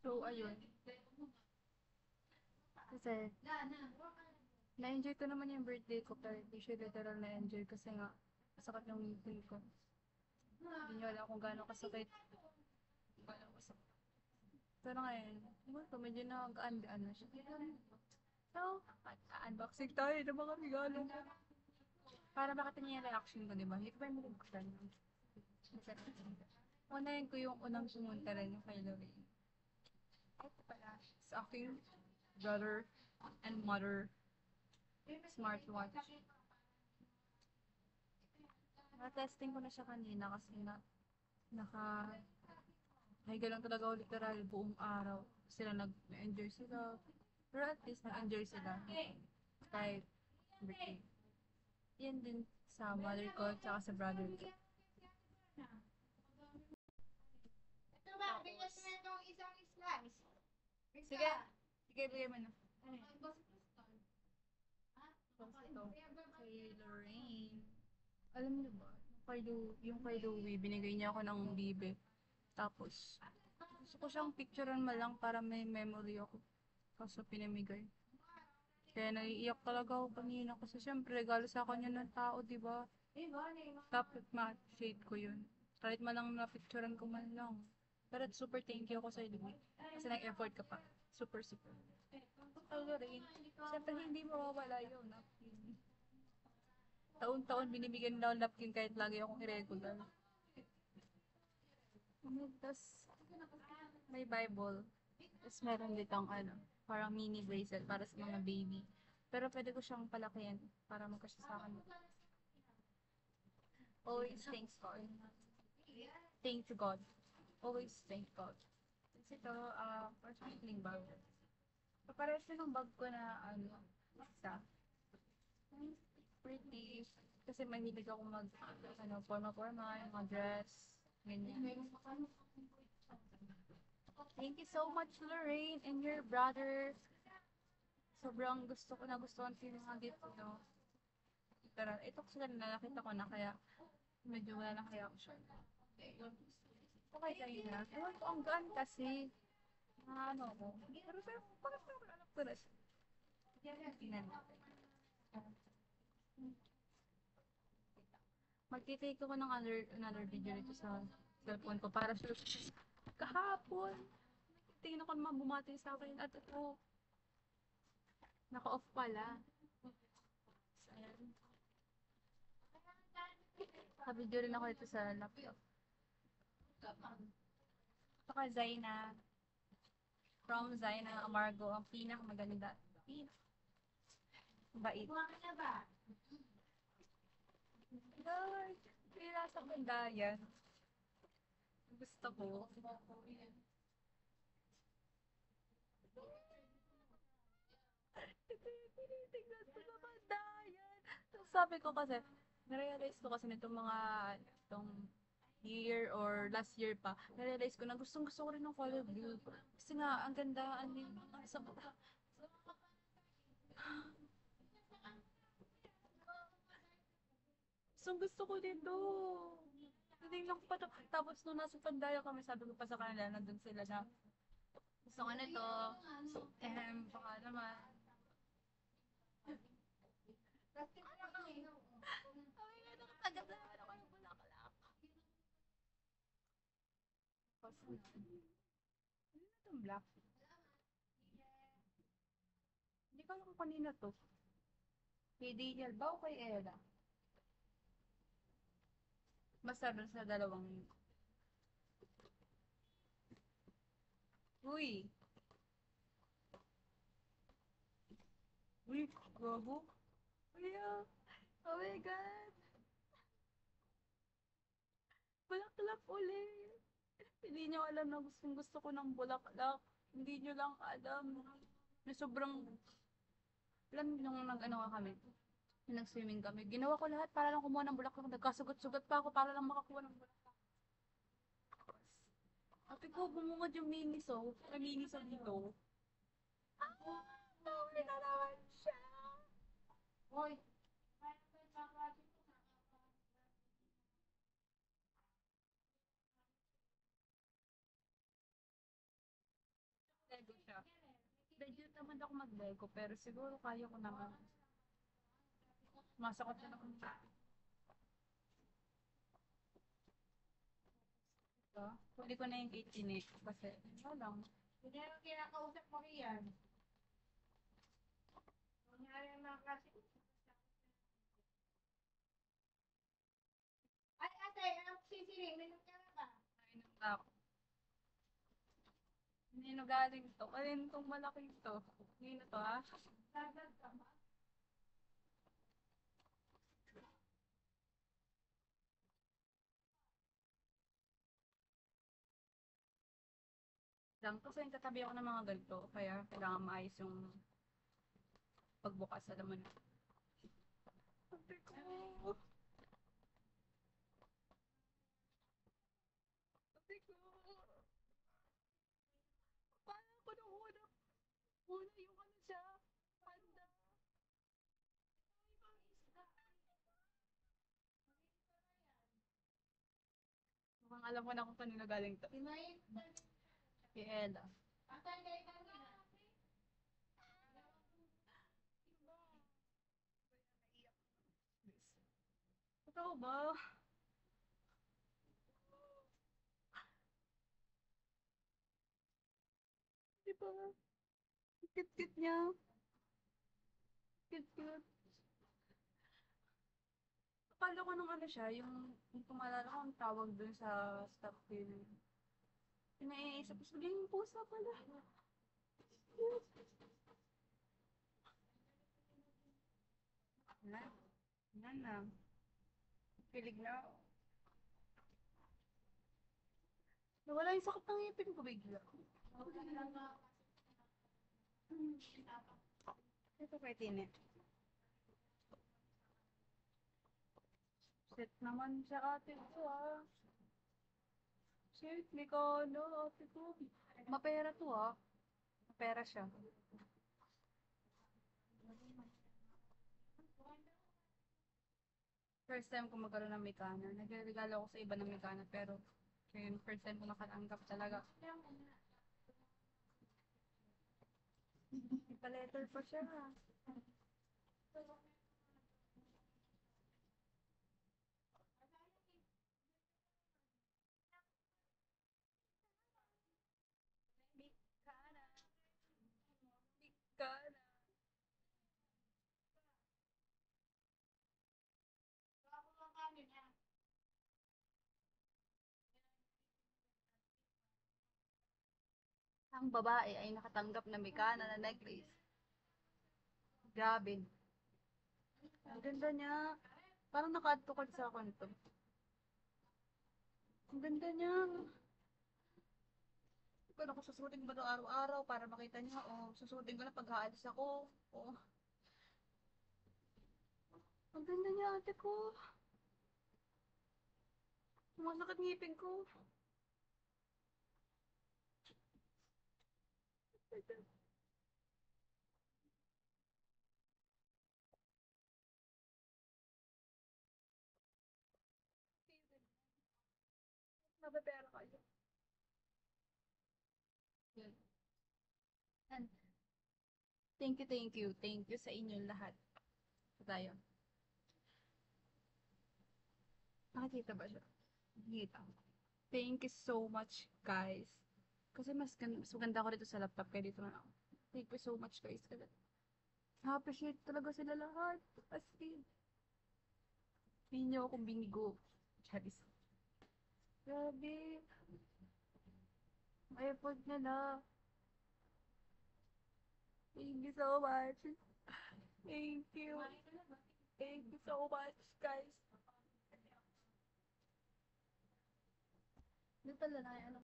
So, ayun. Kasi, na-enjoy ko naman yung birthday ko, pero hindi siya literal na-enjoy kasi nga, masakit yung ngipin ko. Hindi nyo alam kung gaano kasakit. Gaano kasakit. Pero ngayon, ewan ko, medyo nag-aan na siya. So, unboxing tayo ng mga regalo ko. Para makita niyo yung reaction ko, di ba? Hindi ko pa yung mabuksan. Unahin ko yung unang pumunta rin yung kay Lorraine. Ito pala, sa aking brother and mother smartwatch. Na-testing ko na siya kanina kasi naka higa lang talaga ako literal buong araw. Sila nag-enjoy sila. Pero at least nag-enjoy sila. Kahit birthday. Yan din sa mother ko tsaka sa brother ko. Ito ba, bigyan mo na itong isang slice. Sige, sige, bigay mo na. Ha? Tapos ito, kay Lorraine. Alam niyo ba, yung kay Louie, binigay niya ako ng bibe. Tapos, gusto ko siyang picturean man lang para may memory ako. Kaso pinamigay. Kaya naiiyak talaga ako kanina kasi syempre regalo sa kanya ng tao, di ba? Dapat ma-shade ko yun. Kahit man lang na-picturean ko man lang. Pero super thank you ako sa Louie. Kasi nag-effort ka pa. Super, super. Ano rin, syempre hindi mawawala yun. Napkin. Taon-taon binibigyan na ako ng napkin kahit lagi akong irregular. Tapos, may Bible. Tapos meron ditong ano, parang mini bracelet para sa mga baby. Pero pwede ko siyang palakihan para magkasya sa akin. Always thanks God. Thank to God. Always thank God. Tapos ito, sparkling bag. Papares na ng bag ko na ano, isa. Pretty. Kasi mahilig ako mag, ano, forma-forma, yung mga dress, ganyan. Thank you so much, Lorraine, and your brother. Sobrang gusto ko yung mga gift no. Pero ito kasi na nakita ko na kaya medyo wala na kaya ako siya. Okay kayo na. Ewan ko, ang gaan kasi. Ano ko. Pero bakit pa wala ko na siya? Tingnan natin. Magtitake ako ng another video dito sa cellphone ko para sure kahapon. Tingin ako naman bumati sa akin at ito, naka-off pala. So, ayan. Naka-video rin ako dito sa laptop. Ito ka Zaina. From Zaina Amargo. Ang pinakamaganda. Bait. Lord, kaya sa bandayan. Gusto ko. Tinitignan ko sa bandayan. Tapos sabi ko kasi, narealize ko kasi nitong mga, itong year or last year pa, narealize ko na gustong gusto ko rin ng color blue. Kasi nga, ang ganda, ang sa gustong gusto ko dito. Tinignan ko pa to. Tapos nung nasa Pandayo kami, sabi ko pa sa kanila, nandun sila na, gusto ko na to. Baka naman. Ay, nga, nakatagat na naman ako ng bulaklak. Tapos, ano na tong black? Hindi ko alam kung kanina to. Kay Daniel ba o kay Ella? Basta dun sa dalawang yun. Uy! Uy, gago. Uy, ah. Oh my God! Bulaklak ulit! Hindi nyo alam na gustong gusto ko ng bulaklak. Hindi nyo lang alam na sobrang, alam nyo nung nag-ano nga kami, nung nag-swimming kami, ginawa ko lahat para lang kumuha ng bulaklak. Nagkasugat-sugat pa ako para lang makakuha ng bulaklak. Ate ko, bumungad yung miniso. May miniso dito. Ah! Dami na naman siya! Hoy! Legit naman ako mag-Lego, pero siguro kaya ko naman. Masakot na naman siya. Ito, huli ko na yung 18 eh. Kasi, wala lang. Hindi naman kinakausap mo riyan. Kunyari ang mga klase ko. Ay, ate, ang sisiling, minum ka na ba? Nainom na ako. Nino galing to. Alin tong malaki to? Nino to ha? Dadag ka ba? Lang kasi tatabi ako ng mga ganito. Kaya kailangan maayos yung pagbukas. Alam mo na. Ate ko. Ate ko. Paano ko nung una? Una yung ano siya. Panda. Mukhang alam ko na kung kanino galing to. Inayin ka Kay Ella. Patay kayo ka na. Totoo ba? Di ba? Cute-cute niya. Cute-cute. Akala ko nung ano siya, yung kumalala ko ang tawag dun sa stop film. Pinaiisip ko, sabi yung pusa pala. Yan. Yan na. Pilig na ako. Nawala yung sakit ng ngipin ko bigla. Ito kay Tine. Set naman siya ate ko ah. Shit, may kano ate ko. Mapera to ah. Mapera siya. First time ko magkaroon ng Mekana. Nagregalo ako sa iba ng Mekana pero yun, first time ko nakatanggap talaga. May pa-letter pa siya. Mekana. Mekana. Ako ang kanin ha. Ang babae ay nakatanggap ng Mekana na necklace. Grabe. Ang ganda niya. Parang naka-add to cart sa akin to. Ang ganda niya. Kung ako susutin ba ito araw-araw para makita niya, o susutin ko na pag haalis ako. O, ang ganda niya ate ko. Sumasakit ngipin ko. Mababera kayo. Yun. And thank you, thank you. Thank you sa inyong lahat. Ito tayo. Nakikita ba siya? Nakikita. Thank you so much, guys. Kasi mas maganda ko dito sa laptop kaya dito na ako. Thank you so much, guys. Kasi na-appreciate talaga sila lahat. As in. Hindi niyo ako binigo. Charis. Grabe. May effort nila. Thank you so much. Thank you. Thank you so much, guys. Doon pala na, ano